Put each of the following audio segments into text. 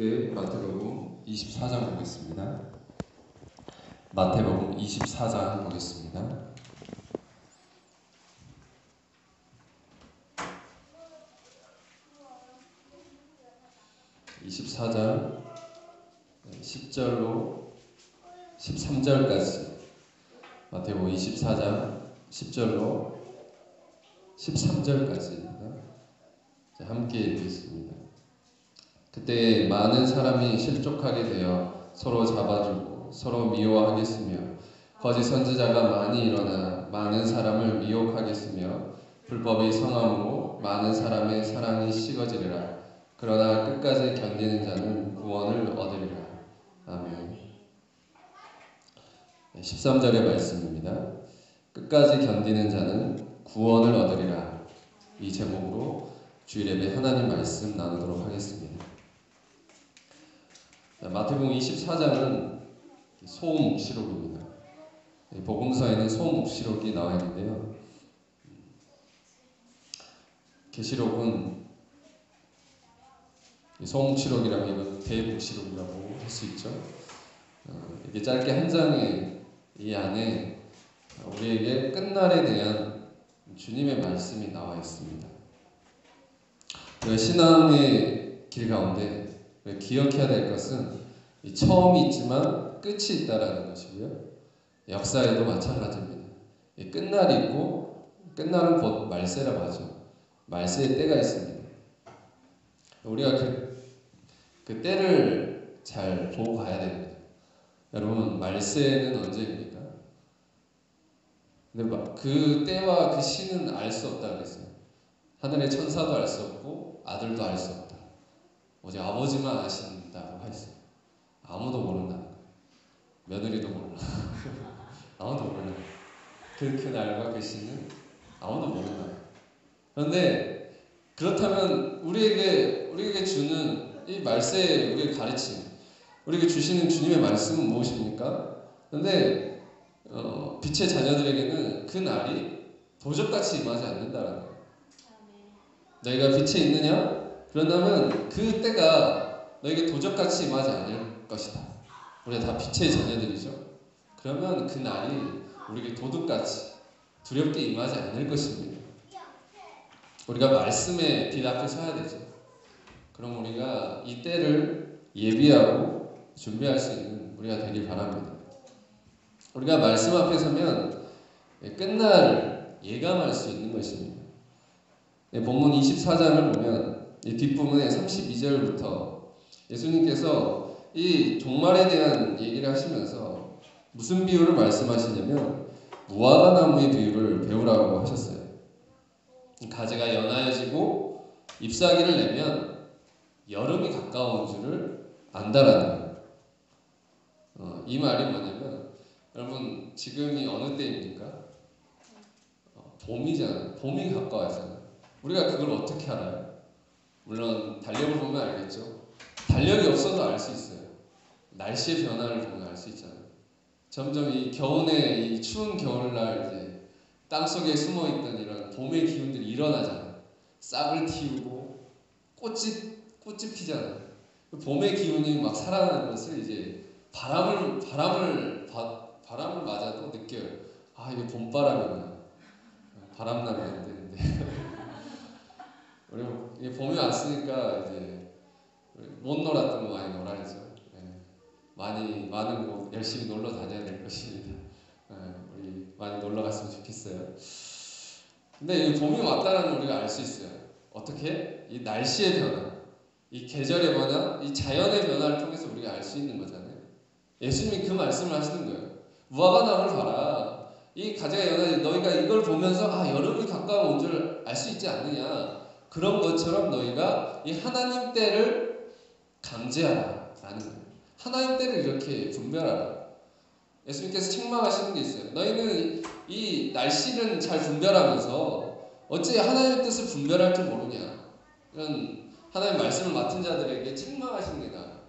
함께 마태복음 24장 보겠습니다. 마태복음 24장 보겠습니다. (24장) 10절로 13절까지 마태복음 24장 10절로 13절까지입니다. 함께 읽겠습니다. 그때 많은 사람이 실족하게 되어 서로 잡아주고 서로 미워하겠으며 거짓 선지자가 많이 일어나 많은 사람을 미혹하겠으며 불법이 성함으로 많은 사람의 사랑이 식어지리라. 그러나 끝까지 견디는 자는 구원을 얻으리라. 아멘. 13절의 말씀입니다. 끝까지 견디는 자는 구원을 얻으리라. 이 제목으로 주일예배 하나님 말씀 나누도록 하겠습니다. 마태복음 24장은 소묵시록입니다. 복음서에는 소묵시록이 나와 있는데요. 계시록은 소묵시록이라면 이건 대묵시록이라고 할 수 있죠. 이게 짧게 한 장의 이 안에 우리에게 끝날에 대한 주님의 말씀이 나와 있습니다. 신앙의 길 가운데 기억해야 될 것은 처음이 있지만 끝이 있다라는 것이고요. 역사에도 마찬가지입니다. 끝날이 있고 끝날은 곧 말세라고 하죠. 말세의 때가 있습니다. 우리가 그 때를 잘 보고 가야 됩니다. 여러분, 말세는 언제입니까? 근데 그 때와 그 시는 알 수 없다 그랬어요. 하늘의 천사도 알 수 없고 아들도 알 수 없다. 오직 아버지만 아신다고 했어요. 아무도 모른다는 거예요. 며느리도 몰라. 아무도 몰라. 그 날과 그 시는 아무도 모른다. 그런데 그렇다면 우리에게 주는 이 말세의 우리의 가르침, 우리에게 주시는 주님의 말씀은 무엇입니까? 그런데 빛의 자녀들에게는 그 날이 도적같이 임하지 않는다라는 거예요. 너희가 빛에 있느냐? 그런다면 그 때가 너에게 도적같이 임하지 않을 것이다. 우리가 다 빛의 자녀들이죠. 그러면 그 날이 우리에게 도둑같이 두렵게 임하지 않을 것입니다. 우리가 말씀의 빛 앞에 서야 되죠. 그럼 우리가 이 때를 예비하고 준비할 수 있는 우리가 되길 바랍니다. 우리가 말씀 앞에 서면 끝날을 예감할 수 있는 것입니다. 본문 24장을 보면 이 뒷부분에 32절부터 예수님께서 이 종말에 대한 얘기를 하시면서 무슨 비유를 말씀하시냐면 무화과 나무의 비유를 배우라고 하셨어요. 가지가 연하여지고 잎사귀를 내면 여름이 가까운 줄을 안다라는 거예요. 이 말이 뭐냐면 여러분 지금이 어느 때입니까? 봄이잖아요. 봄이 가까워졌잖아요. 우리가 그걸 어떻게 알아요? 물론 달력을 보면 알겠죠. 달력이 없어도 알 수 있어요. 날씨의 변화를 보면 알 수 있잖아요. 점점 이 겨울에 이 추운 겨울날 이제 땅 속에 숨어 있던 이런 봄의 기운들이 일어나잖아요. 싹을 틔우고 꽃이 피잖아요. 봄의 기운이 막 살아나는 것을 이제 바람을 맞아도 느껴요. 아, 이게 봄바람이구나. 바람 나면 안 되는데. 우리 봄이 왔으니까 이제 못 놀았던 거 많이 놀아야죠. 많은 곳 열심히 놀러 다녀야 될 것입니다. 우리 많이 놀러 갔으면 좋겠어요. 근데 이 봄이 왔다는 우리가 알 수 있어요. 어떻게? 이 날씨의 변화, 이 계절의 변화, 이 자연의 변화를 통해서 우리가 알 수 있는 거잖아요. 예수님이 그 말씀을 하시는 거예요. 무화과 나무를 봐라. 이 가지가 연하지. 너희가 이걸 보면서 여름이 가까워 온 줄 알 수 있지 않느냐. 그런 것처럼 너희가 이 하나님 때를 감지하라 라는 거예요. 하나님 때를 이렇게 분별하라. 예수님께서 책망하시는 게 있어요. 너희는 이 날씨는 잘 분별하면서 어찌 하나님의 뜻을 분별할 줄 모르냐. 이런 하나님의 말씀을 맡은 자들에게 책망하시는 게 나아요.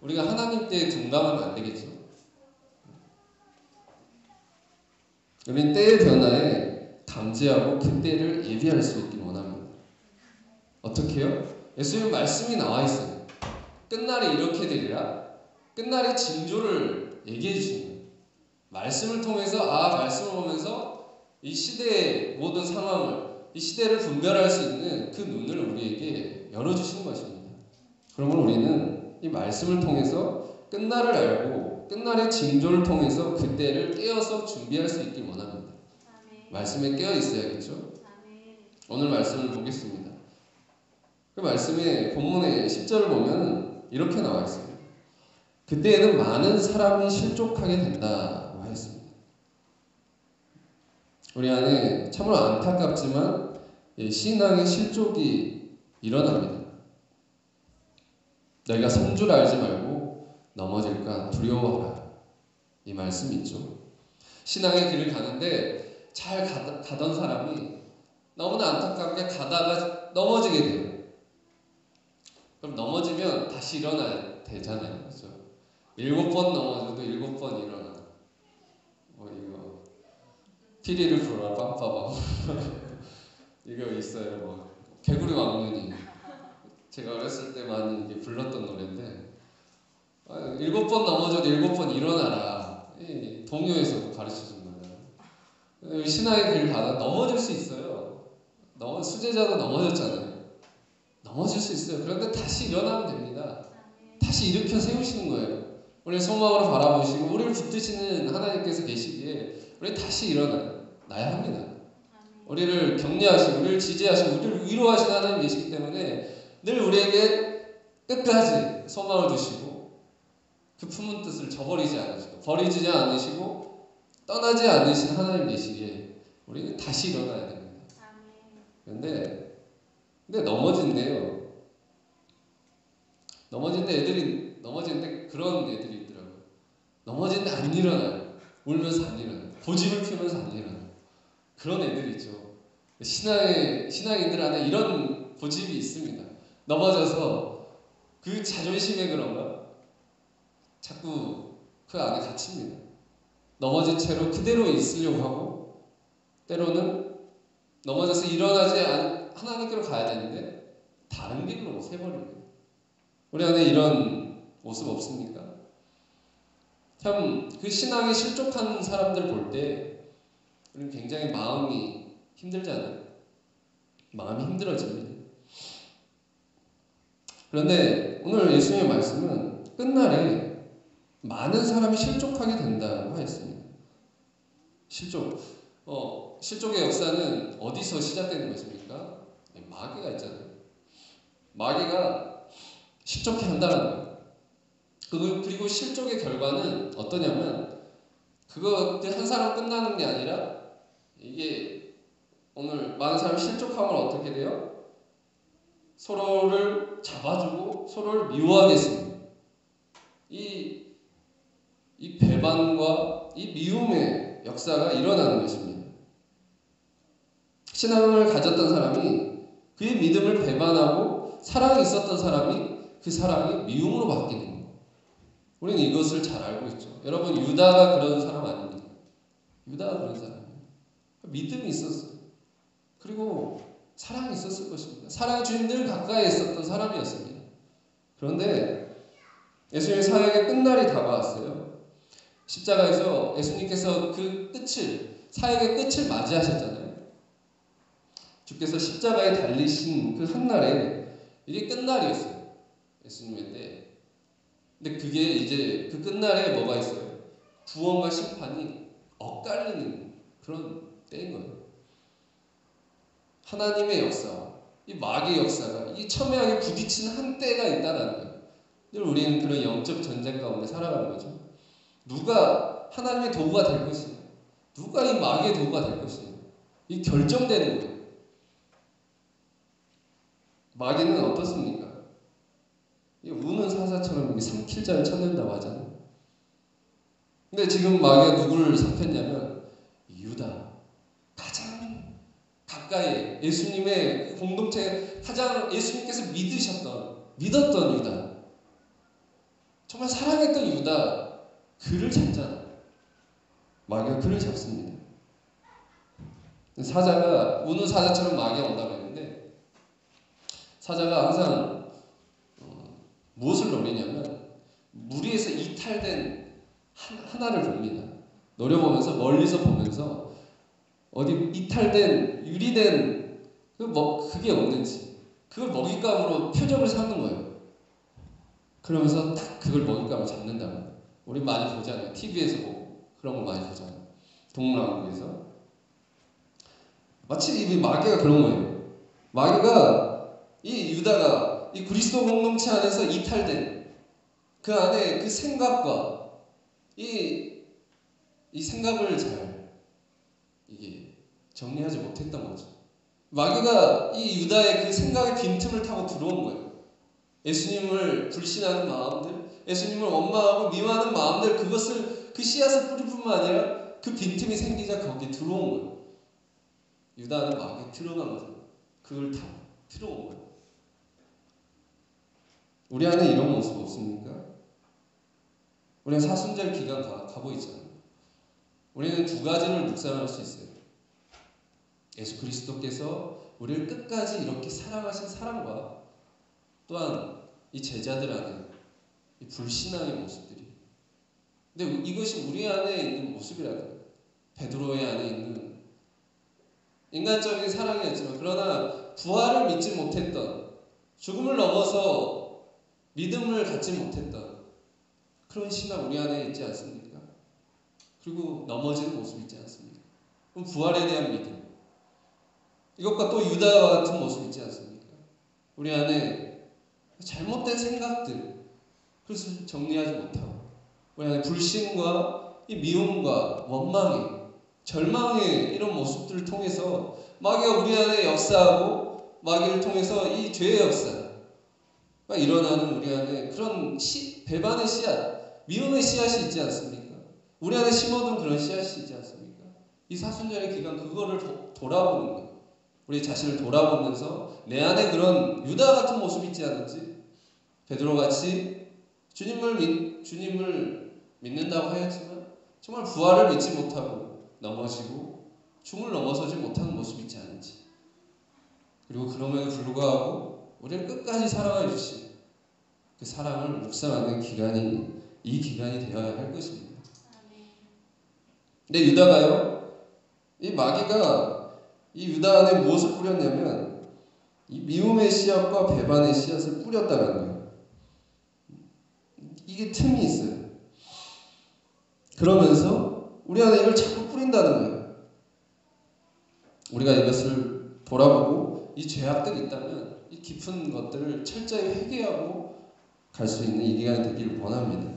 우리가 하나님 때에 둔감하면 안 되겠죠. 우리는 때의 변화에 감지하고 그 때를 예비할 수 있길 원합니다. 어떻게 해요? 예수님 말씀이 나와 있어요. 끝날에 이렇게 되리라. 끝날의 징조를 얘기해 주시는 거예요. 말씀을 통해서 말씀을 보면서 이 시대의 모든 상황을, 이 시대를 분별할 수 있는 그 눈을 우리에게 열어주시는 것입니다. 그러므로 우리는 이 말씀을 통해서 끝날을 알고 끝날의 징조를 통해서 그때를 깨어서 준비할 수 있길 원합니다. 말씀에 깨어 있어야겠죠. 오늘 말씀을 보겠습니다. 그 말씀의 본문의 10절을 보면 이렇게 나와 있어요. 그때에는 많은 사람이 실족하게 된다고 하였습니다. 우리 안에 참으로 안타깝지만 신앙의 실족이 일어납니다. 너희가 선 줄 알지 말고 넘어질까 두려워하라. 이 말씀이 있죠. 신앙의 길을 가는데 잘 가던 사람이 너무나 안타깝게 가다가 넘어지게 돼요. 그럼 넘어지면 다시 일어나야 되잖아요. 그렇죠? 7번 넘어져도 7번 일어나. 이거 피리를 불어라 빵빠방 이거 있어요. 개구리 왕눈이 제가 어렸을 때 많이 이게 불렀던 노래인데 7번 넘어져도 7번 일어나라. 동요에서 가르쳐준 거예요. 신앙의 길을 가다 넘어질 수 있어요. 수제자도 넘어졌잖아요. 넘어질 수 있어요. 그런데 다시 일어나면 됩니다. 다시 일으켜 세우시는 거예요. 우리 소망으로 바라보시고 우리를 붙드시는 하나님께서 계시기에 우리 다시 일어나야 합니다. 우리를 격려하시고 우리를 지지하시고 우리를 위로하시는 하나님 계시기 때문에 늘 우리에게 끝까지 소망을 주시고 그 품은 뜻을 저버리지 않으시고 버리지 않으시고 떠나지 않으신 하나님 계시기에 우리는 다시 일어나야 됩니다. 근데 넘어진대요. 넘어지는데 그런 애들이 있더라고요. 넘어지는데 안 일어나요. 울면서 안 일어나요. 고집을 피우면서 안 일어나요. 그런 애들이 있죠. 신앙인들 안에 이런 고집이 있습니다. 넘어져서 그 자존심에 그런가 자꾸 그 안에 갇힙니다. 넘어진 채로 그대로 있으려고 하고 때로는 넘어져서 일어나지 하나님께로 가야 되는데 다른 길로 새버립니다. 우리 안에 이런 모습 없습니까? 참 그 신앙이 실족한 사람들 볼 때 우리는 굉장히 마음이 힘들잖아요. 마음이 힘들어집니다. 그런데 오늘 예수님의 말씀은 끝날에 많은 사람이 실족하게 된다고 하였습니다. 실족의 역사는 어디서 시작되는 것입니까? 마귀가 있잖아요. 마귀가 실족해 한다는 거예요. 그리고 실족의 결과는 어떠냐면 그것들 한 사람 끝나는 게 아니라 이게 오늘 많은 사람이 실족하면 어떻게 돼요? 서로를 잡아주고 서로를 미워하게 했습니다. 이 배반과 이 미움의 역사가 일어나는 것입니다. 신앙을 가졌던 사람이 그의 믿음을 배반하고 사랑이 있었던 사람이 그 사랑이 미움으로 바뀌는 거예요. 우리는 이것을 잘 알고 있죠. 여러분 유다가 그런 사람 아닙니까? 유다가 그런 사람이에요. 믿음이 있었어요. 그리고 사랑이 있었을 것입니다. 사랑의 주님 늘 가까이 있었던 사람이었습니다. 그런데 예수님의 사역의 끝날이 다가왔어요. 십자가에서 예수님께서 그 사역의 끝을 맞이하셨잖아요. 주께서 십자가에 달리신 그 한날에 이게 끝날이었어요. 예수님의 때. 근데 그게 이제 그 끝날에 뭐가 있어요? 구원과 심판이 엇갈리는 그런 때인 거예요. 하나님의 역사, 이 마귀의 역사가 이 첨예하게 부딪히는 한 때가 있다는 거예요. 늘 우리는 그런 영적 전쟁 가운데 살아가는 거죠. 누가 하나님의 도구가 될 것이냐, 누가 이 마귀의 도구가 될 것이냐, 이 결정되는 거예요. 마귀는 어떻습니까? 우는 사자처럼 삼킬 자를 찾는다고 하잖아요. 근데 지금 마귀가 누구를 삼켰냐면 유다. 가장 가까이 예수님의 공동체 가장 예수님께서 믿었던 유다. 정말 사랑했던 유다. 그를 잡잖아요. 마귀가 그를 잡습니다. 사자가 우는 사자처럼 마귀가 온다고 했는데 사자가 항상 무엇을 노리냐면 무리에서 이탈된 하나를 봅니다. 노려보면서 멀리서 보면서 어디 이탈된 유리된 그게 없는지 그걸 먹잇감으로 표적을 삼는 거예요. 그러면서 딱 그걸 먹잇감을 잡는다는 거예요. 우리 많이 보잖아요. TV에서 보고 그런 걸 많이 보잖아요. 동물왕국에서 마치 이 마귀가 그런 거예요. 마귀가 이 유다가 이 그리스도 공동체 안에서 이탈된 그 안에 그 생각과 이 생각을 잘 이게 정리하지 못했던 거죠. 마귀가 이 유다의 그 생각의 빈틈을 타고 들어온 거예요. 예수님을 불신하는 마음들, 예수님을 원망하고 미워하는 마음들, 그것을 그 씨앗을 뿌릴 뿐만 아니라 그 빈틈이 생기자 거기에 들어온 거예요. 유다는 마귀에 들어간 거죠. 그걸 타고 들어온 거예요. 우리 안에 이런 모습 없습니까? 우리는 사순절 기간 가고 있잖아요. 우리는 두 가지를 묵상할 수 있어요. 예수 그리스도께서 우리를 끝까지 이렇게 사랑하신 사랑과 또한 이 제자들 안에 이 불신앙의 모습들이. 근데 이것이 우리 안에 있는 모습이라고요. 베드로의 안에 있는 인간적인 사랑이었지만 그러나 부활을 믿지 못했던 죽음을 넘어서 믿음을 갖지 못했던 그런 신앙 우리 안에 있지 않습니까? 그리고 넘어지는 모습이 있지 않습니까? 그럼 부활에 대한 믿음 이것과 또 유다와 같은 모습이 있지 않습니까? 우리 안에 잘못된 생각들 그것을 정리하지 못하고 우리 안에 불신과 이 미움과 원망이 절망의 이런 모습들을 통해서 마귀가 우리 안에 역사하고 마귀를 통해서 이 죄의 역사가 일어나는 우리 안에 그런 배반의 씨앗, 미움의 씨앗이 있지 않습니까? 우리 안에 심어둔 그런 씨앗이 있지 않습니까? 이 사순절의 기간 그거를 돌아보는 거예요. 우리 자신을 돌아보면서 내 안에 그런 유다 같은 모습이 있지 않은지 베드로같이 주님을 믿는다고 하였지만 정말 부활을 믿지 못하고 넘어지고 죽음을 넘어서지 못하는 모습이 있지 않은지 그리고 그럼에도 불구하고 우리를 끝까지 사랑해 주신 그 사랑을 묵상하는 기간이 이 기간이 되어야 할 것입니다. 근데 유다가요 이 마귀가 이 유다 안에 무엇을 뿌렸냐면 이 미움의 씨앗과 배반의 씨앗을 뿌렸다는 거예요. 이게 틈이 있어요. 그러면서 우리 안에 이걸 자꾸 뿌린다는 거예요. 우리가 이것을 돌아보고 이 죄악들이 있다면 이 깊은 것들을 철저히 회개하고 갈 수 있는 이 기간이 되기를 원합니다.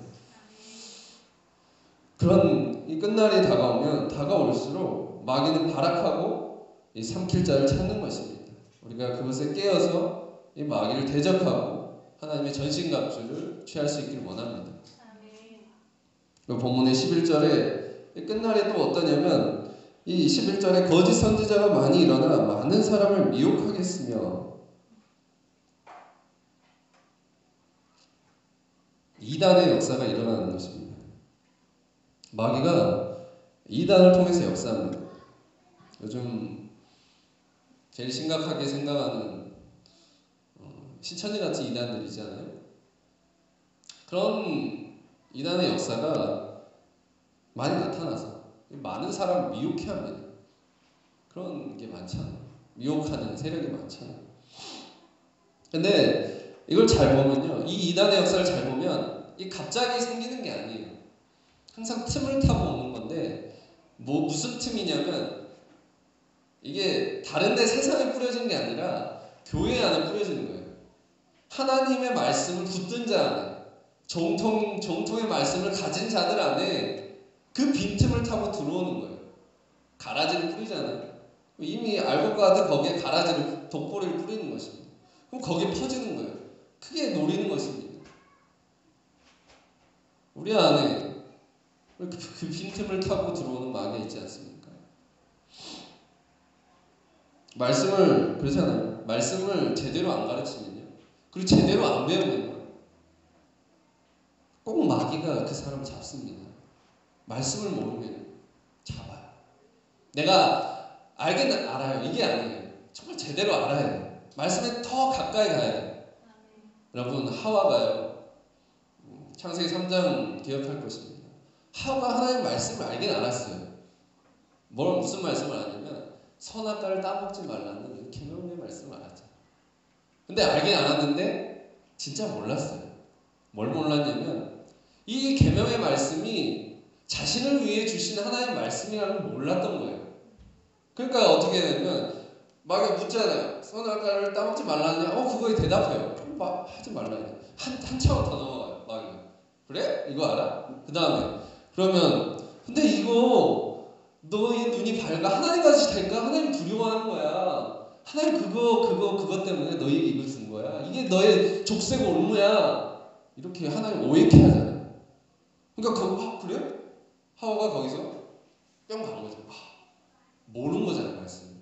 그런 이 끝날이 다가올수록 마귀는 발악하고 이 삼킬 자를 찾는 것입니다. 우리가 그것에 깨어서 이 마귀를 대적하고 하나님의 전신갑주를 취할 수 있기를 원합니다. 그 본문의 11절에 끝날에 또 어떠냐면 이 11절에 거짓 선지자가 많이 일어나 많은 사람을 미혹하겠으며 이단의 역사가 일어나는 것입니다. 마귀가 이단을 통해서 역사합니다. 요즘 제일 심각하게 생각하는 신천지 같은 이단들 있잖아요. 그런 이단의 역사가 많이 나타나서 많은 사람을 미혹해 합니다. 그런 게 많잖아요. 미혹하는 세력이 많잖아요. 근데 이걸 잘 보면요. 이 이단의 역사를 잘 보면 이 갑자기 생기는 게 아니에요. 항상 틈을 타고 오는 건데 무슨 틈이냐면 이게 다른 데 세상에 뿌려진 게 아니라 교회 안에 뿌려지는 거예요. 하나님의 말씀을 붙든 자 안에 정통의 말씀을 가진 자들 안에 그 빈틈을 타고 들어오는 거예요. 가라지를 뿌리잖아요. 이미 알고 가도 거기에 가라지를 독보리를 뿌리는 것입니다. 그럼 거기에 퍼지는 거예요. 크게 노리는 것입니다. 우리 안에 그 빈틈을 타고 들어오는 마귀가 있지 않습니까? 말씀을 그렇잖아요. 말씀을 제대로 안 가르치면요. 그리고 제대로 안 배우면요. 꼭 마귀가 그 사람을 잡습니다. 말씀을 모르면 잡아요. 내가 알긴 알아요. 이게 아니에요. 정말 제대로 알아야 돼요. 말씀에 더 가까이 가야 돼요. 여러분 하와가요. 창세기 3장 기억할 것입니다. 하와가 하나님의 말씀을 알긴 알았어요. 무슨 말씀을 알았냐면 선악과를 따먹지 말라는 계명의 말씀을 알았죠. 근데 알긴 알았는데 진짜 몰랐어요. 뭘 몰랐냐면 이 계명의 말씀이 자신을 위해 주신 하나님의 말씀이라는 걸 몰랐던 거예요. 그러니까 어떻게 되냐면 막 묻잖아요. 선악과를 따먹지 말라냐? 그거에 대답해요. 하지 말라냐. 한 차원 더 넘어가요. 막 그래? 이거 알아? 그 다음에 그러면 근데 이거 너의 눈이 밝아 하나님같이 될까? 하나님 두려워하는 거야. 하나님 그거 때문에 너에게 이걸 준 거야. 이게 너의 족쇄고 올무야. 이렇게 하나님 오해케 하잖아요. 그러니까 그래? 하와가 거기서 뿅 간 거죠. 모르는 거잖아요. 말씀.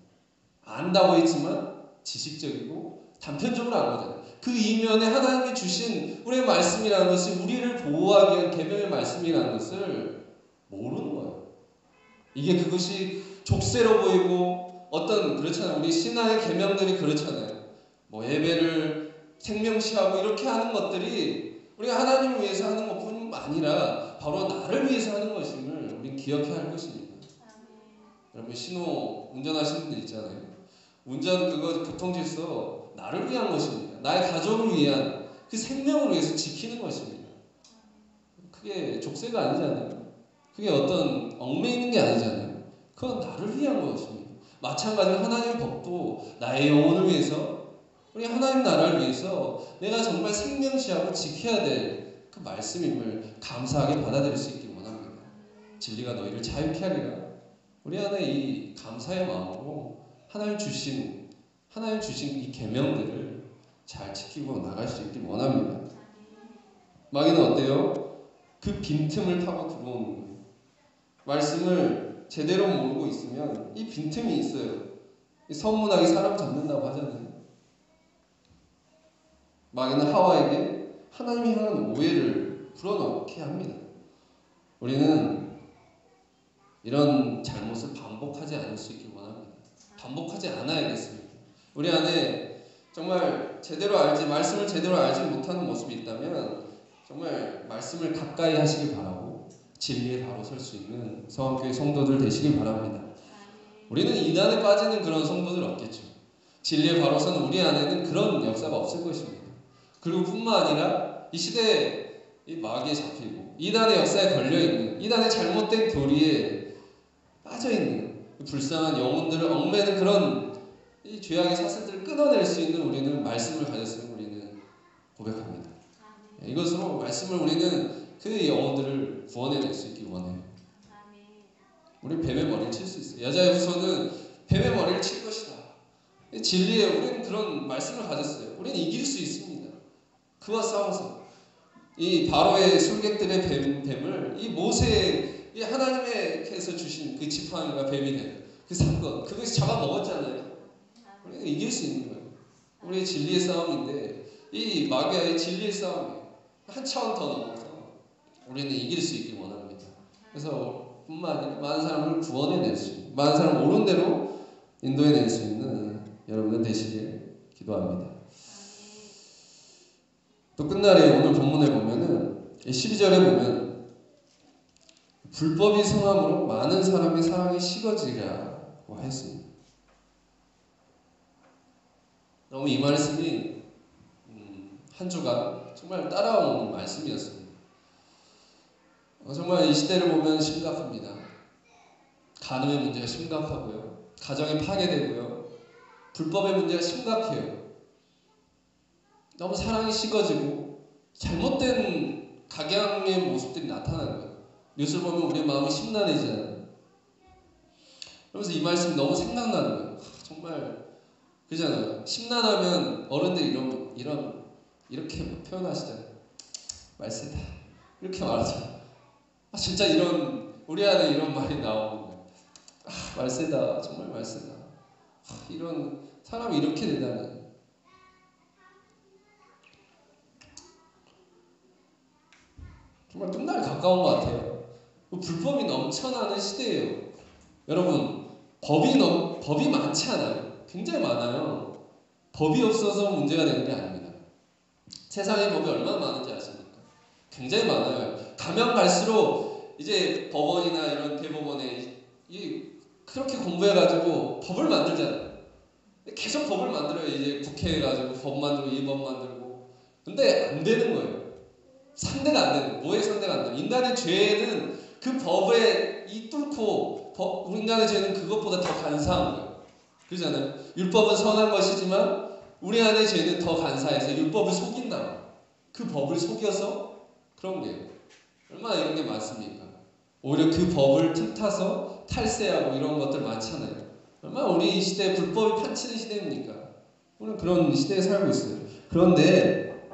안다고 했지만 지식적이고 단편적으로 안 거잖아요. 그 이면에 하나님이 주신 우리의 말씀이라는 것이 우리를 보호하기 위한 계명의 말씀이라는 것을 모르는 거예요. 이게 그것이 족쇄로 보이고 그렇잖아요. 우리 신앙의 계명들이 그렇잖아요. 예배를 생명시하고 이렇게 하는 것들이 우리가 하나님을 위해서 하는 것뿐 아니라 바로 나를 위해서 하는 것임을 우리는 기억해야 할 것입니다. 여러분 신호 운전하시는 분들 있잖아요. 운전 교통 질서 나를 위한 것입니다. 나의 가족을 위한 그 생명을 위해서 지키는 것입니다. 그게 족쇄가 아니잖아요. 그게 어떤 얽매이는 게 아니잖아요. 그건 나를 위한 것입니다. 마찬가지로 하나님의 법도 나의 영혼을 위해서 우리 하나님 나라를 위해서 내가 정말 생명시하고 지켜야 될 그 말씀임을 감사하게 받아들일 수 있길 원합니다. 진리가 너희를 자유케 하리라. 우리 안에 이 감사의 마음으로 하나님 주신 이 계명들을 잘 지키고 나갈 수 있길 원합니다. 마귀는 어때요? 그 빈틈을 타고 들어오는 거예요. 말씀을 제대로 모르고 있으면 이 빈틈이 있어요. 이 선문학이 사람 잡는다고 하잖아요. 마귀는 하와에게 하나님이 향한 오해를 불어넣게 합니다. 우리는 이런 잘못을 반복하지 않을 수 있길 원합니다. 반복하지 않아야겠습니다. 우리 안에 정말 말씀을 제대로 알지 못하는 모습이 있다면 정말 말씀을 가까이 하시길 바라고 진리에 바로 설 수 있는 서원교회 성도들 되시길 바랍니다. 우리는 이단에 빠지는 그런 성도들 없겠죠. 진리에 바로 서는 우리 안에는 그런 역사가 없을 것입니다. 그리고 뿐만 아니라 이 시대에 이 마귀에 잡히고 이단의 역사에 걸려있는 이단의 잘못된 교리에 빠져있는 불쌍한 영혼들을 얽매는 그런 이 죄악의 사슬들을 끊어낼 수 있는 우리는 말씀을 가졌으면 우리는 고백합니다. 이것으로 말씀을 우리는 그 영혼들을 구원해낼 수 있길 원해요. 우리 뱀의 머리를 칠 수 있어요. 여자의 후손은 뱀의 머리를 칠 것이다. 진리에 우리는 그런 말씀을 가졌어요. 우리는 이길 수 있습니다. 그와 싸워서 이 바로의 술객들의 뱀을 이 모세의 이 하나님께서 주신 그 지팡이가 뱀이 된 그 사건 그것이 잡아먹었잖아요. 우리는 이길 수 있는 거예요. 우리의 진리의 싸움인데 이 마귀와의 진리의 싸움이 한 차원 더 넘어서 우리는 이길 수 있길 원합니다. 그래서 뿐만 아니라 많은 사람을 구원해낼 수 있는 많은 사람을 옳은 대로 인도해낼 수 있는 여러분들 되시길 기도합니다. 또 끝날에 오늘 본문에 보면은 12절에 보면 불법이 성함으로 많은 사람의 사랑이 식어지리라고 했습니다. 너무 이 말씀이 한 주간 정말 따라오는 말씀이었습니다. 정말 이 시대를 보면 심각합니다. 간음의 문제가 심각하고요. 가정이 파괴되고요. 불법의 문제가 심각해요. 너무 사랑이 식어지고 잘못된 각양의 모습들이 나타나는 거예요. 뉴스를 보면 우리의 마음이 심란해지잖아요. 그러면서 이 말씀이 너무 생각나는 거예요. 정말 그러잖아요. 심란하면 어른들이 이렇게 표현하시잖아요. 말세다. 이렇게 말하죠. 진짜 우리 안에 이런 말이 나오는 거예요. 말세다. 정말 말세다. 이런 사람이 이렇게 되다니. 정말 끝날 가까운 것 같아요. 불법이 넘쳐나는 시대예요. 여러분, 법이 많지 않아요? 굉장히 많아요. 법이 없어서 문제가 되는 게 아닙니다. 세상에 법이 얼마나 많은지 아십니까? 굉장히 많아요. 가면 갈수록 이제 법원이나 이런 대법원에 그렇게 공부해가지고 법을 만들잖아요. 계속 법을 만들어요. 이제 국회에 가지고 법 만들고 이 법 만들고. 근데 안 되는 거예요. 상대가 안 되는 거예요. 뭐에 상대가 안 되는? 인간의 죄는 그 법에 뚫고 인간의 죄는 그것보다 더 간사한 거예요. 그러잖아요. 율법은 선한 것이지만 우리 안의 죄는 더 간사해서 율법을 속인다. 그 법을 속여서 그런 거예요. 얼마나 이런 게 많습니까? 오히려 그 법을 틈타서 탈세하고 이런 것들 많잖아요. 얼마나 우리 이 시대에 불법이 판치는 시대입니까? 우리는 그런 시대에 살고 있어요. 그런데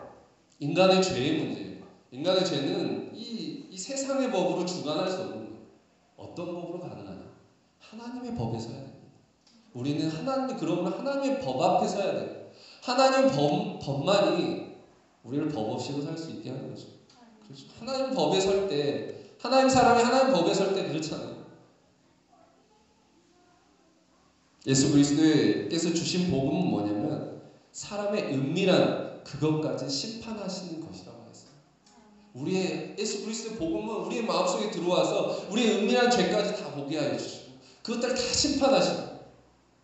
인간의 죄의 문제예요. 인간의 죄는 이 세상의 법으로 주관할 수 없는 거예요. 어떤 법으로 가능하냐? 하나님의 법에 서야 됩니다. 우리는 그러면 하나님의 법 앞에 서야 돼요. 하나님 법만이 우리를 법 없이도 살 수 있게 하는 거죠. 그렇죠. 하나님 법에 설 때, 하나님 사람이 하나님 법에 설 때 그렇잖아요. 예수 그리스도께서 주신 복음은 뭐냐면 사람의 은밀한 그것까지 심판하시는 것이라고 했어요. 우리의 예수 그리스도의 복음은 우리의 마음속에 들어와서 우리의 은밀한 죄까지 다 보게 하여 주시고 그것들을 다 심판하시고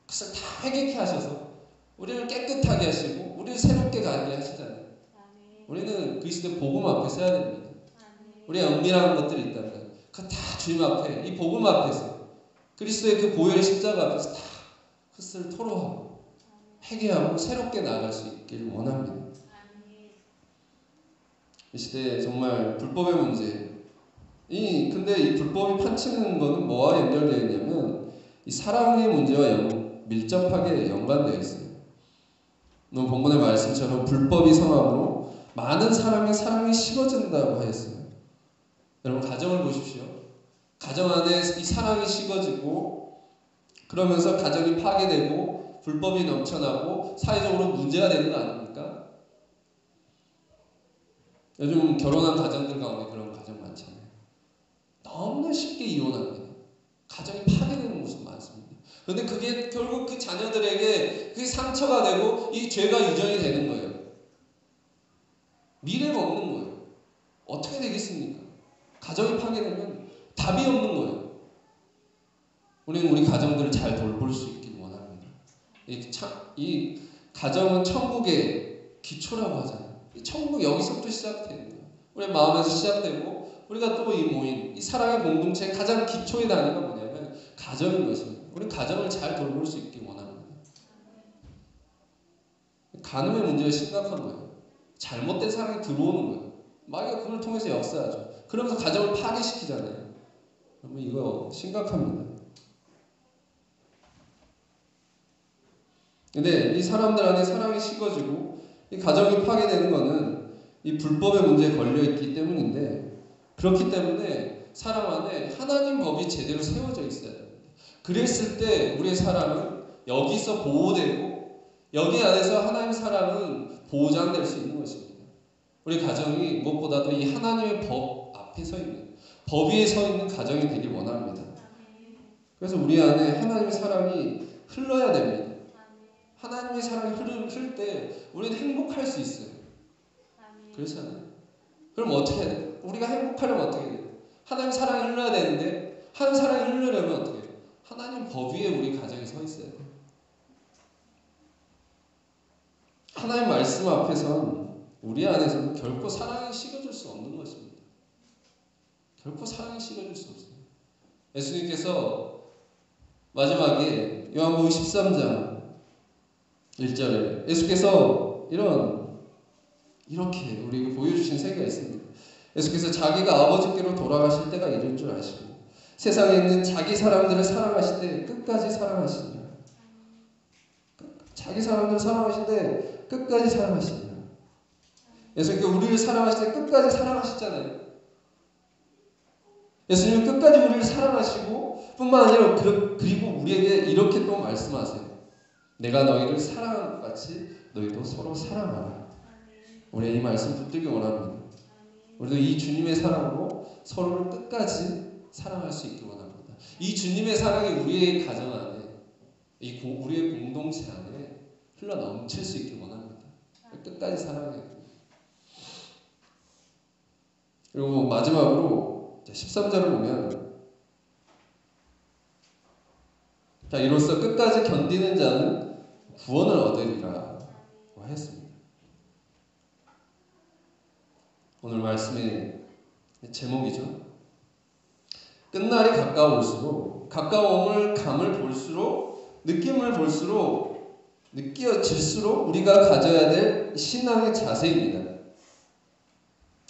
그것을 다 회개케 하셔서 우리를 깨끗하게 하시고 우리를 새롭게 가게 하시잖아요. 우리는 그리스도의 복음 앞에 서야 됩니다. 우리의 은밀한 것들이 있다면 그거 다 주님 앞에 이 복음 앞에서 그리스도의 그 보혈의 십자가 앞에서 다 그것을 토로하고 회개하고 새롭게 나아갈 수 있길 원합니다. 이 시대에 정말 불법의 문제 근데 이 불법이 판치는 거는 뭐와 연결되어 있냐면 이 사랑의 문제와 밀접하게 연관되어 있어요. 오늘 본문의 말씀처럼 불법이 성함으로 많은 사람의 사랑이 식어진다고 하였어요. 여러분 가정을 보십시오. 가정 안에 이 사랑이 식어지고 그러면서 가정이 파괴되고 불법이 넘쳐나고 사회적으로 문제가 되는 거 아닙니까? 요즘 결혼한 가정들 가운데 그런 가정 많잖아요. 너무나 쉽게 이혼합니다. 가정이 파괴되는 모습 많습니다. 그런데 그게 결국 그 자녀들에게 그게 상처가 되고 이 죄가 유전이 되는 거예요. 미래가 없는 거예요. 어떻게 되겠습니까? 가정이 파괴되면 답이 없는 거예요. 우리는 우리 가정들을 잘 돌볼 수 있길 원합니다. 이 가정은 천국의 기초라고 하잖아요. 이 천국 여기서부터 시작되는 거예요. 우리의 마음에서 시작되고 우리가 또 이 모임, 이 사랑의 공동체의 가장 기초의 단위가 뭐냐면 가정인 것입니다. 우리 가정을 잘 돌볼 수 있길 원합니다. 간음의 문제가 심각한 거예요. 잘못된 사랑이 들어오는 거예요. 마귀가 그걸 통해서 역사하죠. 그러면서 가정을 파괴시키잖아요. 그러면 이거 심각합니다. 근데 이 사람들 안에 사랑이 식어지고 이 가정이 파괴되는 것은 이 불법의 문제에 걸려있기 때문인데 그렇기 때문에 사람 안에 하나님 법이 제대로 세워져 있어야 됩니다. 그랬을 때 우리의 사랑은 여기서 보호되고 여기 안에서 하나님 사랑은 보장될 수 있는 것입니다. 우리 가정이 무엇보다도 이 하나님의 법 앞에 서 있는 법 위에 서 있는 가정이 되길 원합니다. 그래서 우리 안에 하나님의 사랑이 흘러야 됩니다. 하나님의 사랑이 흐를 때 우리는 행복할 수 있어요. 그렇잖아요. 그럼 어떻게 해야 돼요? 우리가 행복하려면 어떻게 돼요? 하나님의 사랑이 흘러야 되는데 하나님의 사랑이 흐르려면 어떻게 해요? 하나님 법 위에 우리 가정이 서 있어야 돼요. 하나님 말씀 앞에선 우리 안에서는 결코 사랑이 식어질 수 없는 것입니다. 결코 사랑이 식어질 수 없어요. 예수님께서 마지막에 요한복음 13장 1절에 예수께서 이렇게 우리에게 보여주신 세계가 있습니다. 예수께서 자기가 아버지께로 돌아가실 때가 이를 줄 아시고 세상에 있는 자기 사람들을 사랑하실 때 끝까지 사랑하시니라. 자기 사람들을 사랑하실 때 끝까지 사랑하시니라. 예수님께서 우리를 사랑하실 때 끝까지 사랑하셨잖아요. 예수님은 끝까지 우리를 사랑하시고 뿐만 아니라 그리고 우리에게 이렇게 또 말씀하세요. 내가 너희를 사랑한 것 같이 너희도 서로 사랑하라. 우리 이 말씀 붙들기 원합니다. 우리도 이 주님의 사랑으로 서로를 끝까지 사랑할 수 있기 원합니다. 이 주님의 사랑이 우리의 가정 안에, 우리의 공동체 안에 흘러 넘칠 수 있기 원합니다. 끝까지 사랑해야 됩니다. 그리고 마지막으로 13절을 보면 자, 이로써 끝까지 견디는 자는 구원을 얻으리라고 했습니다. 오늘 말씀의 제목이죠. 끝날이 가까울수록 가까움을 감을 볼수록 느낌을 볼수록 느껴질수록 우리가 가져야 될 신앙의 자세입니다.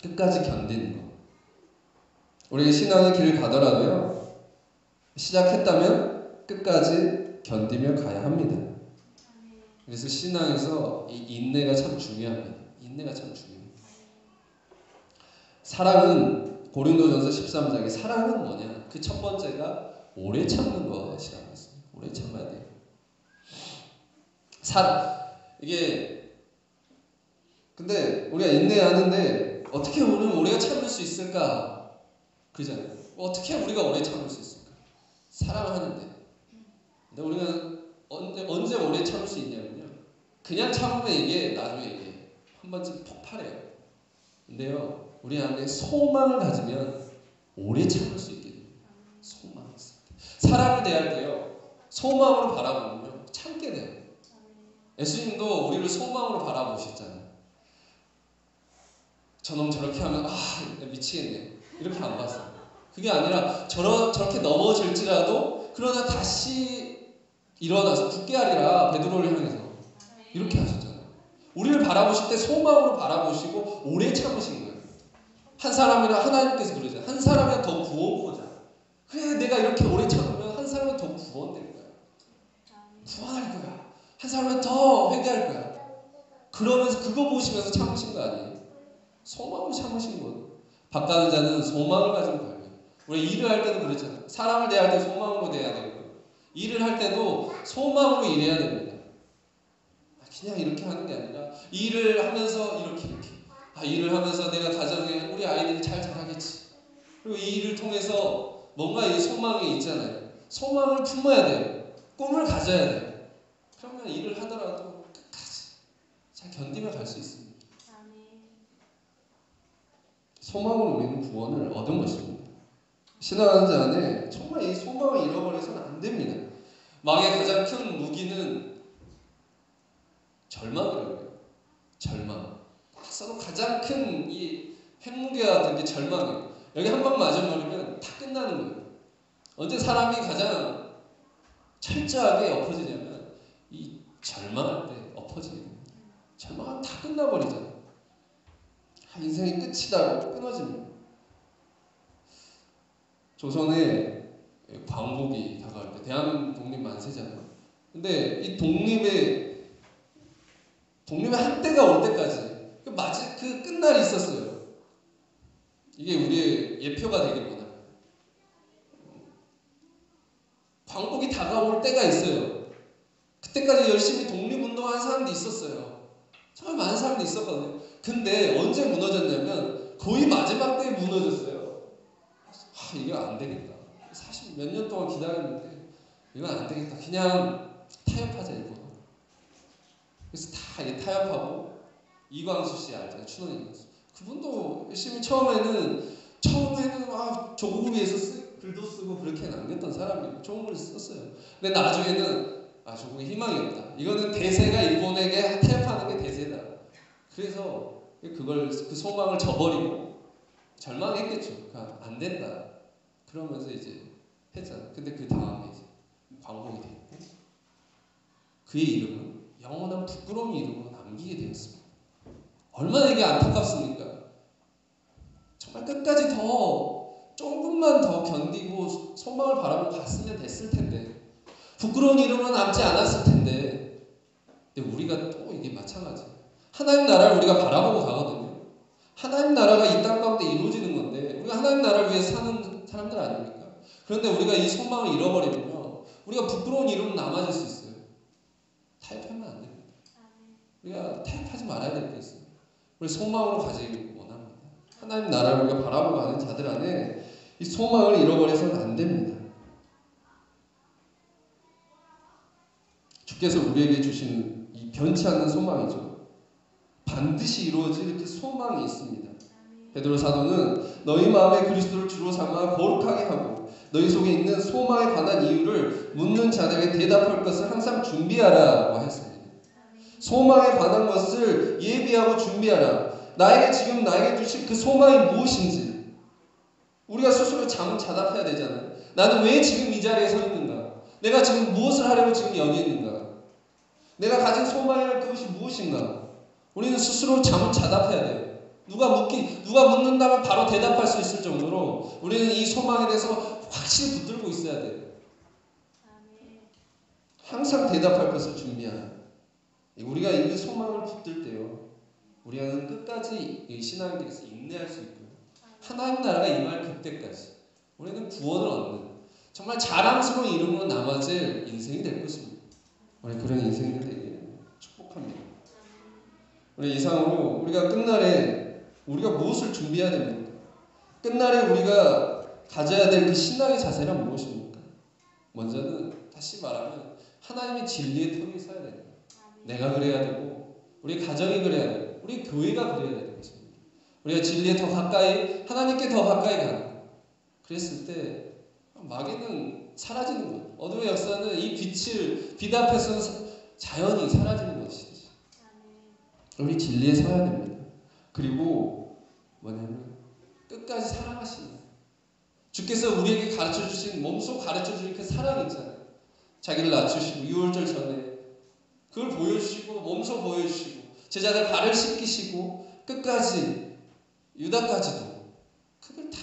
끝까지 견디는 것. 우리가 신앙의 길을 가더라도요. 시작했다면 끝까지 견디며 가야 합니다. 그래서 신앙에서 이 인내가 참 중요합니다. 인내가 참 중요합니다. 사랑은 고린도전서 13장에 사랑은 뭐냐? 그 첫 번째가 오래 참는 것이라고 했습니다. 오래 참아야 돼요. 이게 근데 우리가 인내하는데 어떻게 우리가 참을 수 있을까? 그잖아요. 어떻게 우리가 오래 참을 수 있을까? 사랑하는데. 근데 우리가 언제 오래 참을 수 있냐면요. 그냥 참으면 이게 나중에 이게 한 번쯤 폭발해요. 근데요. 우리 안에 소망을 가지면 오래 참을 수 있게 됩니다. 소망이 있을 때. 사람을 대할 때요. 소망으로 바라보면요. 참게 돼요. 예수님도 우리를 소망으로 바라보셨잖아요. 저놈 저렇게 하면 미치겠네. 이렇게 안 봤어요. 그게 아니라 저렇게 넘어질지라도 그러나 다시 일어나서 굳게 하리라. 베드로를 향해서 이렇게 하셨잖아요. 우리를 바라보실 때 소망으로 바라보시고 오래 참으신 거예요. 한 사람이라 하나님께서 그러잖아요. 한 사람이 더 구원코자. 그래 내가 이렇게 오래 참으면 한 사람이 더 구원될 거야. 구원할 거야. 한 사람은 더 회개할 거야. 그러면서 그거 보시면서 참으신 거 아니에요? 소망으로 참으신 거예요. 박가는 자는 소망을 가지고 가요. 우리 일을 할 때도 그렇잖아요. 사람을 대할 때 소망으로 대해야 되고 일을 할 때도 소망으로 일해야 됩니다. 그냥 이렇게 하는 게 아니라 일을 하면서 이렇게 일을 하면서 내가 가정에 우리 아이들이 잘 자라겠지. 그리고 이 일을 통해서 뭔가 이 소망이 있잖아요. 소망을 품어야 돼요. 꿈을 가져야 돼요. 그러면 일을 하더라도 끝까지 잘 견디며 갈 수 있습니다. 소망으로 우리는 구원을 얻은 것입니다. 신앙하는 자 안에 정말 이 소망을 잃어버려서는 안 됩니다. 마귀의 가장 큰 무기는 절망이라고 해요. 절망. 서로 가장 큰 이 핵무기가 된 게 절망이에요. 여기 한 방 맞아버리면 다 끝나는 거예요. 언제 사람이 가장 철저하게 엎어지냐면 이 절망할 때 엎어지게 됩니다. 절망하면 다 끝나버리잖아요. 인생이 끝이다고 끊어집니다. 조선에 광복이 다가올 때 대한민국 독립 만세잖아요. 근데 이 독립의 한때가 올 때까지 그 끝날이 있었어요. 이게 우리의 예표가 되길 원합니다. 광복이 다가올 때가 있어요. 그때까지 열심히 독립운동하는 사람도 있었어요. 정말 많은 사람도 있었거든요. 근데 언제 무너졌냐면 거의 마지막 때에 무너졌어요. 이거 안 되겠다. 사실 몇 년 동안 기다렸는데 이건 안 되겠다. 그냥 타협하자 이거. 그래서 다 타협하고 이광수 씨 알잖아요. 춘원 이광수. 그분도 열심히 처음에는 조국을 위해서 글도 쓰고 그렇게 남겼던 사람이에요. 좋은 글을 썼어요. 근데 나중에는 조국에 희망이 없다. 이거는 대세가 일본에게 타협하는 게 대세다. 그래서 그 소망을 저버리고 절망했겠죠. 그러니까 안 된다. 그러면서 이제 했잖아요. 근데 그 다음에 이제 광복이 됐고 그의 이름은 영원한 부끄러운 이름으로 남기게 되었습니다. 얼마나 이게 안타깝습니까? 정말 끝까지 조금만 더 견디고 소망을 바라보고 갔으면 됐을 텐데 부끄러운 이름은 남지 않았을 텐데 근데 우리가 또 이게 마찬가지예요. 하나님 나라를 우리가 바라보고 가거든요. 하나님 나라가 이 땅 가운데 이루어지는 건데 우리가 하나님 나라를 위해 사는 사람들 아닙니까? 그런데 우리가 이 소망을 잃어버리면요. 우리가 부끄러운 이름은 남아질 수 있어요. 타협하면 안 됩니다. 우리가 타협하지 말아야 될 게 있어요. 우리 소망으로 가지기 원합니다. 하나님 나라를 우리가 바라보고 가는 자들 안에 이 소망을 잃어버려서는 안 됩니다. 주께서 우리에게 주신 이 변치 않는 소망이죠. 반드시 이루어질 그 소망이 있습니다. 베드로 사도는 너희 마음에 그리스도를 주로 삼아 거룩하게 하고 너희 속에 있는 소망에 관한 이유를 묻는 자들에게 대답할 것을 항상 준비하라고 했습니다. 소망에 관한 것을 예비하고 준비하라. 나에게 주신 그 소망이 무엇인지 우리가 스스로 자답해야 되잖아요. 나는 왜 지금 이 자리에 서 있는가? 내가 지금 무엇을 하려고 지금 여기 있는가? 내가 가진 소망의 그것이 무엇인가? 우리는 스스로 자답해야 돼요. 누가 묻는다면 바로 대답할 수 있을 정도로 우리는 이 소망에 대해서 확실히 붙들고 있어야 돼요. 항상 대답할 것을 준비하라. 우리가 이 소망을 붙들 때요, 우리는 끝까지 이 신앙에서 인내할 수 있고요. 하나님 나라가 임할 그때까지 우리는 구원을 얻는 정말 자랑스러운 이름으로 남아질 인생이 될 것입니다. 우리 그런 인생이 되기를 축복합니다. 우리 이상으로 우리가 끝날에 우리가 무엇을 준비해야 됩니까? 끝날에 우리가 가져야 될 그 신앙의 자세란 무엇입니까? 먼저는 다시 말하면 하나님의 진리의 턱에 서야 됩니다. 내가 그래야 되고 우리 가정이 그래야 되고 우리 교회가 그래야 되는 것입니다. 우리가 진리에 더 가까이 하나님께 더 가까이 가는 그랬을 때 마귀는 사라지는 거예요. 어둠의 역사는 이 빛 앞에서는 자연히 사라지는 것이지. 우리 진리에 서야 됩니다. 그리고 뭐냐면 끝까지 사랑하시는 주께서 우리에게 가르쳐주신 몸소 가르쳐주신 그 사랑 있잖아요. 자기를 낮추시고 유월절 전에 그걸 보여주시고 몸소 보여주시고 제자들 발을 씻기시고 끝까지 유다까지도 그걸 다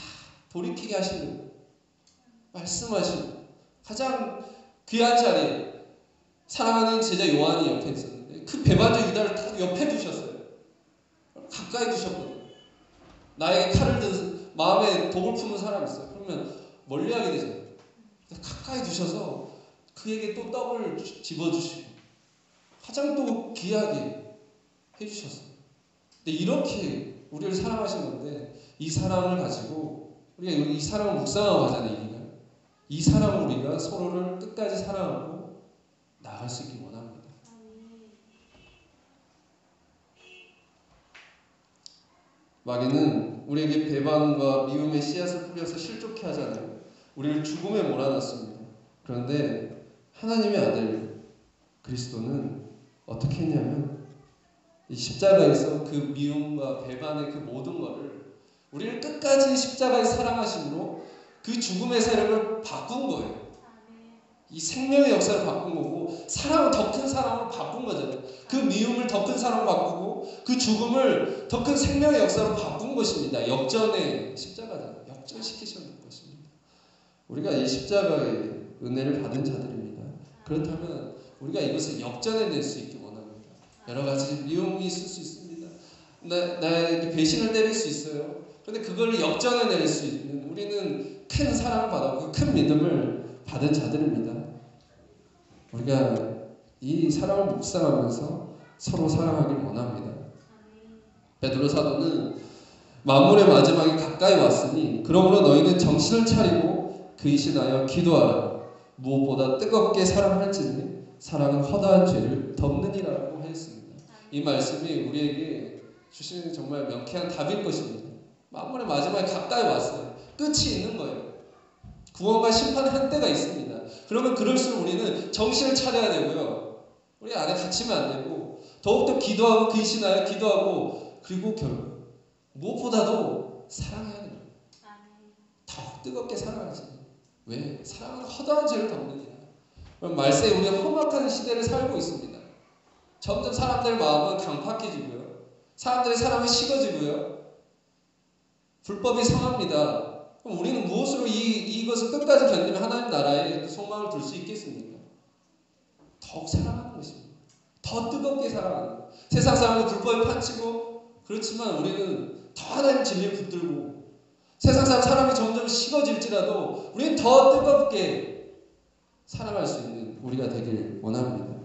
돌이키게 하시는 말씀하시고 가장 귀한 자리에 사랑하는 제자 요한이 옆에 있었는데 그 배반적 유다를 딱 옆에 두셨어요. 가까이 두셨거든요. 나에게 칼을 든 마음에 독을 품은 사람이 있어요. 그러면 멀리하게 되잖아요. 가까이 두셔서 그에게 또 떡을 집어주시고 가장 또 귀하게 해주셨어요. 근데 이렇게 우리를 사랑하신 건데 이 사랑을 가지고 우리가 이 사랑을 묵상하고 가잖아요. 이 사랑을 우리가 서로를 끝까지 사랑하고 나아갈 수 있길 원합니다. 마귀는 우리에게 배반과 미움의 씨앗을 뿌려서 실족케 하잖아요. 우리를 죽음에 몰아넣습니다. 그런데 하나님의 아들 그리스도는 어떻게 했냐면 이 십자가에서 그 미움과 배반의 그 모든 것을 우리를 끝까지 십자가에 사랑하심으로 그 죽음의 세력을 바꾼 거예요. 이 생명의 역사를 바꾼 거고 사랑을 더 큰 사랑으로 바꾼 거잖아요. 그 미움을 더 큰 사랑으로 바꾸고 그 죽음을 더 큰 생명의 역사로 바꾼 것입니다. 역전의 십자가잖아요. 역전시키셨는 것입니다. 우리가 이 십자가의 은혜를 받은 자들입니다. 그렇다면 우리가 이것을 역전해낼 수 있기 원합니다. 여러 가지 미움이 있을 수 있습니다. 나에게 배신을 때릴 수 있어요. 그런데 그걸 역전해낼 수 있는 우리는 큰 사랑을 받았고 큰 믿음을 받은 자들입니다. 우리가 이 사랑을 묵상하면서 서로 사랑하길 원합니다. 베드로 사도는 만물의 마지막이 가까이 왔으니 그러므로 너희는 정신을 차리고 근신하여 기도하라. 무엇보다 뜨겁게 사랑할지니 사랑은 허다한 죄를 덮느니라고 했습니다. 이 말씀이 우리에게 주시는 정말 명쾌한 답일 것입니다. 만물의 마지막이 가까이 왔어요. 끝이 있는 거예요. 구원과 심판의 한때가 있습니다. 그러면 그럴수록 우리는 정신을 차려야 되고요. 우리 안에 갇히면 안 되고 더욱더 기도하고 근신하여 기도하고 그리고 결국 무엇보다도 사랑해야 됩니다. 더욱 뜨겁게 사랑하지. 왜? 사랑은 허다한 죄를 덮느니라. 말세에 우리가 험악한 시대를 살고 있습니다. 점점 사람들의 마음은 강팍해지고요. 사람들의 사랑은 식어지고요. 불법이 성합니다. 그럼 우리는 무엇으로 이것을 끝까지 견디면 하나님 나라에 소망을 둘 수 있겠습니까? 더욱 사랑하는 것입니다. 더 뜨겁게 사랑하는 것. 세상 사람은 불법에 판치고 그렇지만 우리는 더 하나님 진리를 붙들고 세상 사람이 점점 식어질지라도 우리는 더 뜨겁게 사랑할 수 있는 우리가 되길 원합니다.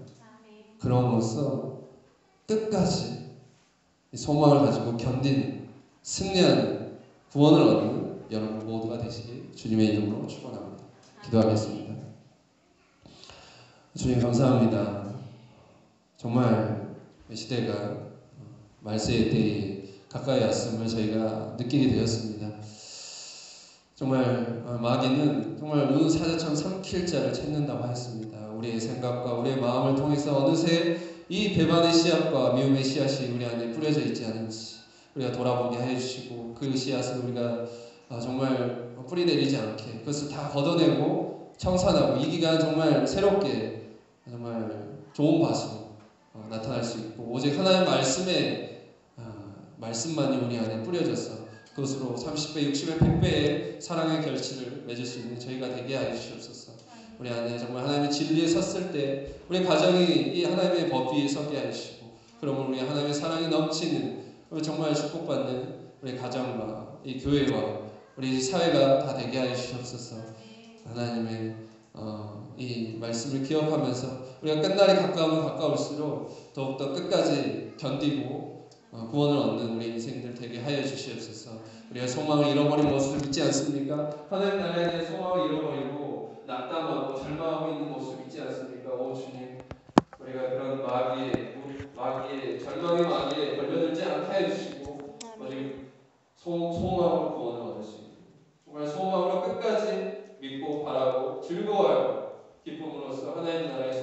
그럼으로써 끝까지 소망을 가지고 견디는 승리하는 구원을 얻는 여러분 모두가 되시길 주님의 이름으로 축원합니다. 기도하겠습니다. 주님 감사합니다. 정말 이 시대가 말세의 때에 가까이 왔음을 저희가 느끼게 되었습니다. 정말 마귀는 정말 온 사자처럼 삼킬 자를 찾는다고 하였습니다. 우리의 생각과 우리의 마음을 통해서 어느새 이 배반의 씨앗과 미움의 씨앗이 우리 안에 뿌려져 있지 않은지 우리가 돌아보게 해주시고 그 씨앗을 우리가 정말 뿌리 내리지 않게 그것을 다 걷어내고 청산하고 이 기간 정말 새롭게 정말 좋은 밭으로 나타날 수 있고 오직 하나님의 말씀만이 우리 안에 뿌려져서 그것으로 30배, 60배, 100배의 사랑의 결실을 맺을 수 있는 저희가 되게 하여 주시옵소서. 우리 안에 정말 하나님의 진리에 섰을 때 우리 가정이 이 하나님의 법 위에 서게 하시고 그러면 우리 하나님의 사랑이 넘치는 정말 축복받는 우리 가정과 이 교회와 우리 사회가 다 되게 하여 주시옵소서. 하나님의 이 말씀을 기억하면서 우리가 끝날이 가까우면 가까울수록 더욱더 끝까지 견디고 구원을 얻는 우리 인생들 되게 하여 주시옵소서. 우리가 소망을 잃어버린 모습을 믿지 않습니까? 하나님 나라에 대해 소망을 잃어버리고 낙담하고 절망하고 있는 모습을 믿지 않습니까? 오 주님, 우리가 그런 마귀의 절망의 마귀에 걸려들지 않게 하여 주시고 오직 소망으로 구원을 얻을 수 있고 정말 소망으로 끝까지 믿고 바라고 즐거워하고 기쁨으로써 하나님 나라의